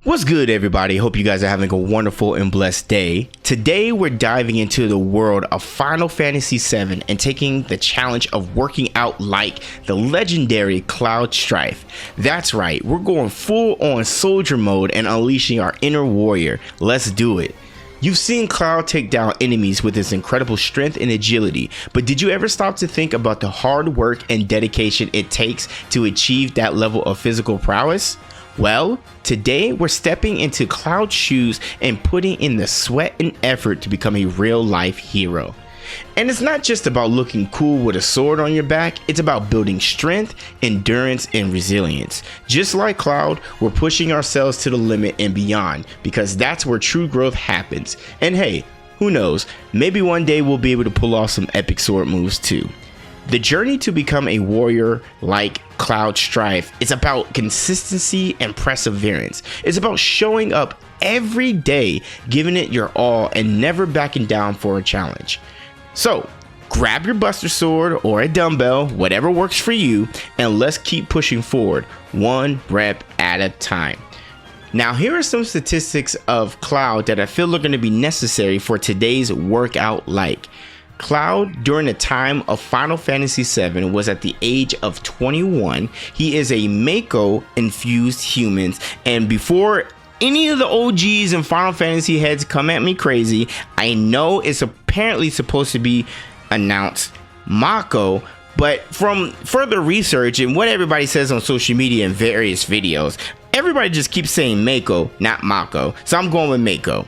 What's good, everybody? Hope you guys are having a wonderful and blessed day. Today we're diving into the world of Final Fantasy VII and taking the challenge of working out like the legendary Cloud Strife. That's right, we're going full on soldier mode and unleashing our inner warrior. Let's do it. You've seen Cloud take down enemies with his incredible strength and agility, but did you ever stop to think about the hard work and dedication it takes to achieve that level of physical prowess? Well, today we're stepping into Cloud's shoes and putting in the sweat and effort to become a real-life hero. And it's not just about looking cool with a sword on your back, it's about building strength, endurance, and resilience. Just like Cloud, we're pushing ourselves to the limit and beyond, because that's where true growth happens. And hey, who knows, maybe one day we'll be able to pull off some epic sword moves too. The journey to become a warrior like Cloud Strife is about consistency and perseverance. It's about showing up every day, giving it your all, and never backing down for a challenge. So, grab your Buster Sword or a dumbbell, whatever works for you, and let's keep pushing forward, one rep at a time. Now, here are some statistics of Cloud that I feel are going to be necessary for today's workout like. Cloud, during the time of Final Fantasy VII, was at the age of 21. He is a Mako infused human, and before any of the OGs and Final Fantasy heads come at me crazy, I know it's apparently supposed to be announced Mako, but from further research and what everybody says on social media and various videos, everybody just keeps saying Mako, not Mako, so I'm going with Mako.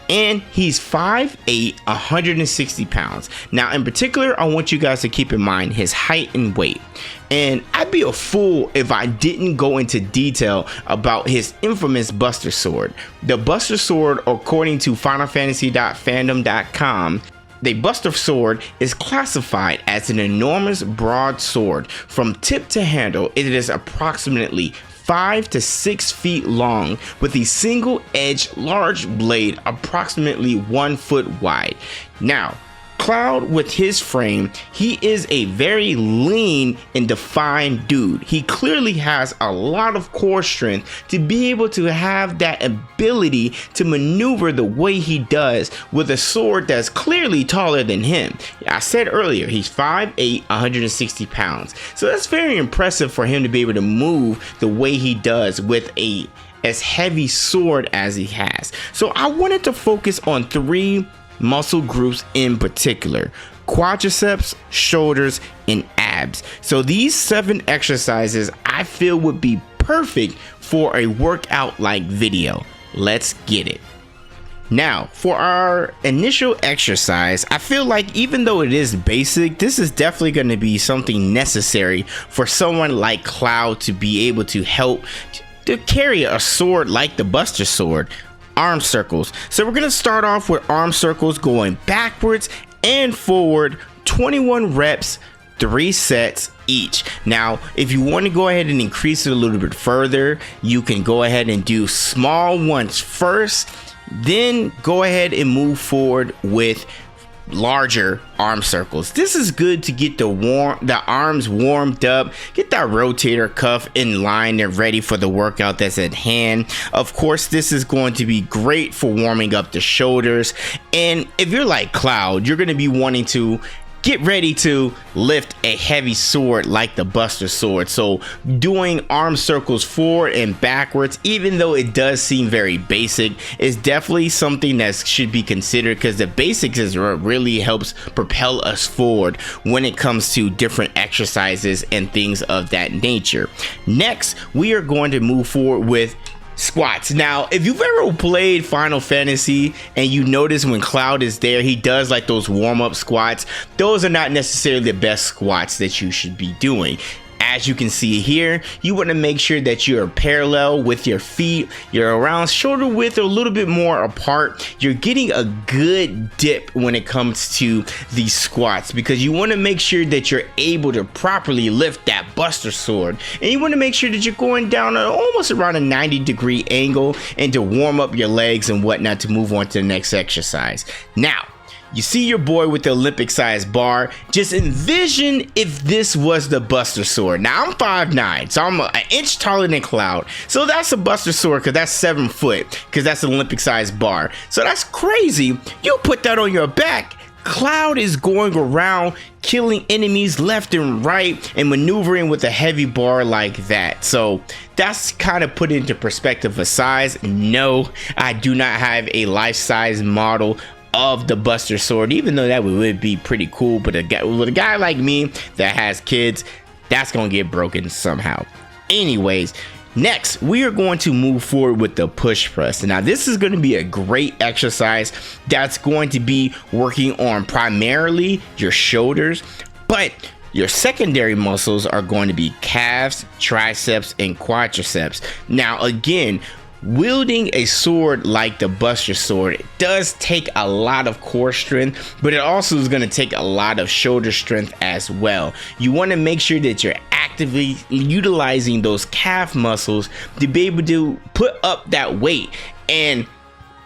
And he's 5'8", 160 pounds. Now, in particular, I want you guys to keep in mind his height and weight. And I'd be a fool if I didn't go into detail about his infamous Buster Sword. The Buster Sword, according to FinalFantasy.fandom.com, the Buster Sword is classified as an enormous broadsword. From tip to handle, it is approximately 5 to 6 feet long with a single-edged large blade approximately 1 foot wide. Now, Cloud, with his frame, he is a very lean and defined dude. He clearly has a lot of core strength to be able to have that ability to maneuver the way he does with a sword that's clearly taller than him. I said earlier, he's 5'8", 160 pounds. So that's very impressive for him to be able to move the way he does with as heavy sword as he has. So I wanted to focus on 3 muscle groups in particular: quadriceps, shoulders, and abs. So these 7 exercises I feel would be perfect for a workout like video. Let's get it. Now, for our initial exercise, I feel like even though it is basic, this is definitely going to be something necessary for someone like Cloud to be able to help to carry a sword like the Buster Sword. Arm circles. So we're going to start off with arm circles going backwards and forward, 21 reps, 3 sets each. Now, if you want to go ahead and increase it a little bit further, you can go ahead and do small ones first, then go ahead and move forward with larger arm circles. This is good to get the arms warmed up, get that rotator cuff in line and ready for the workout that's at hand. Of course, this is going to be great for warming up the shoulders. And if you're like Cloud, you're going to be wanting to get ready to lift a heavy sword like the Buster Sword. So doing arm circles forward and backwards, even though it does seem very basic, is definitely something that should be considered, because the basics is what really helps propel us forward when it comes to different exercises and things of that nature. Next, we are going to move forward with squats. Now, if you've ever played Final Fantasy and you notice when Cloud is there, he does like those warm-up squats. Those are not necessarily the best squats that you should be doing. As you can see here, you want to make sure that you're parallel with your feet, you're around shoulder width or a little bit more apart. You're getting a good dip when it comes to these squats, because you want to make sure that you're able to properly lift that Buster Sword, and you want to make sure that you're going down almost around a 90-degree angle and to warm up your legs and whatnot to move on to the next exercise. Now, You see your boy with the Olympic size bar. Just envision if this was the Buster Sword. Now I'm 5'9", so I'm an inch taller than Cloud. So that's a Buster Sword because that's 7 foot, because that's an Olympic size bar. So that's crazy. You put that on your back. Cloud is going around killing enemies left and right and maneuvering with a heavy bar like that. So that's kind of put into perspective of size. No, I do not have a life-size model of the Buster Sword, even though that would be pretty cool. But with a guy like me that has kids, that's gonna get broken somehow. Anyways, next we are going to move forward with the push press. Now this is going to be a great exercise that's going to be working on primarily your shoulders, but your secondary muscles are going to be calves, triceps, and quadriceps. Now again, wielding a sword like the Buster Sword does take a lot of core strength, but it also is going to take a lot of shoulder strength as well. You want to make sure that you're actively utilizing those calf muscles to be able to put up that weight. And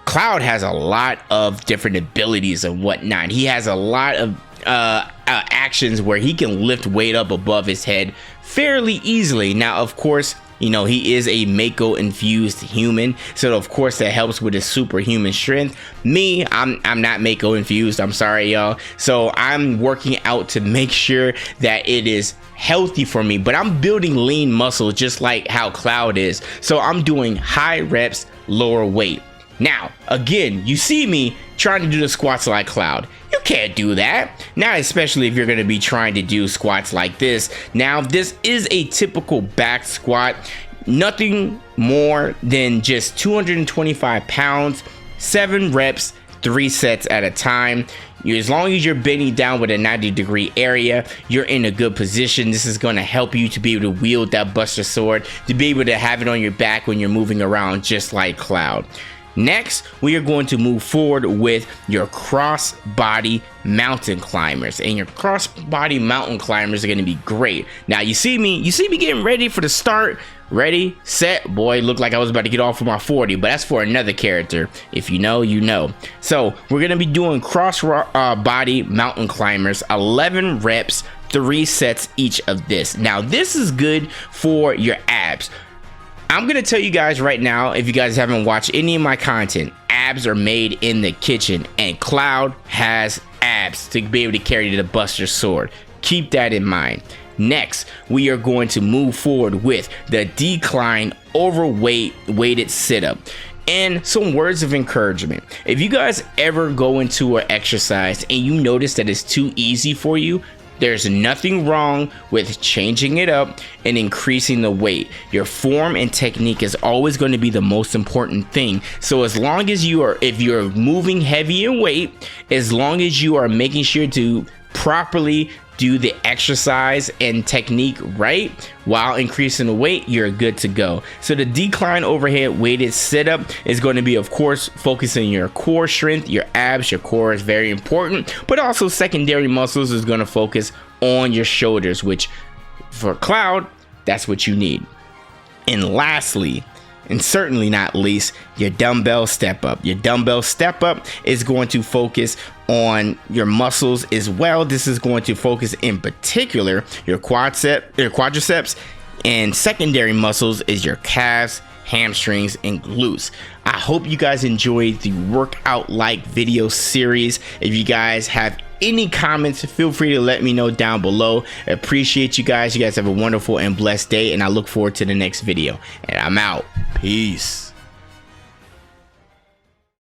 Cloud has a lot of different abilities and whatnot. He has a lot of actions where he can lift weight up above his head fairly easily. Now, of course, you know, he is a Mako infused human, so of course that helps with his superhuman strength. Me, I'm not Mako infused, I'm sorry y'all. So I'm working out to make sure that it is healthy for me, but I'm building lean muscle just like how Cloud is. So I'm doing high reps, lower weight. Now, again, you see me trying to do the squats like Cloud. You can't do that. Now, especially if you're going to be trying to do squats like this. Now, this is a typical back squat. Nothing more than just 225 pounds, 7 reps, 3 sets at a time. As long as you're bending down with a 90-degree area, you're in a good position. This is going to help you to be able to wield that Buster Sword, to be able to have it on your back when you're moving around just like Cloud. Next, we are going to move forward with your cross body mountain climbers, and your cross body mountain climbers are going to be great. Now you see me getting ready for the start. Ready, set, boy, looked like I was about to get off of my 40, but that's for another character. If you know, you know. So we're going to be doing cross body mountain climbers, 11 reps, 3 sets each of this. Now this is good for your abs. I'm gonna tell you guys right now, if you guys haven't watched any of my content, abs are made in the kitchen, and Cloud has abs to be able to carry the Buster Sword. Keep that in mind. Next, we are going to move forward with the decline overweight weighted sit-up. And some words of encouragement. If you guys ever go into an exercise and you notice that it's too easy for you, there's nothing wrong with changing it up and increasing the weight. Your form and technique is always going to be the most important thing. So as long as if you're moving heavy in weight, as long as you are making sure to properly do the exercise and technique right while increasing the weight, you're good to go. So the decline overhead weighted sit-up is going to be, of course, focusing your core strength, your abs. Your core is very important, but also secondary muscles is going to focus on your shoulders, which for Cloud, that's what you need. And lastly, and certainly not least, your dumbbell step up. Your dumbbell step up is going to focus on your muscles as well. This is going to focus in particular your quadriceps, and secondary muscles is your calves, hamstrings, and glutes. I hope you guys enjoyed the workout like video series. If you guys have any comments, feel free to let me know down below. I appreciate you guys. You guys have a wonderful and blessed day, and I look forward to the next video. And I'm out. Peace.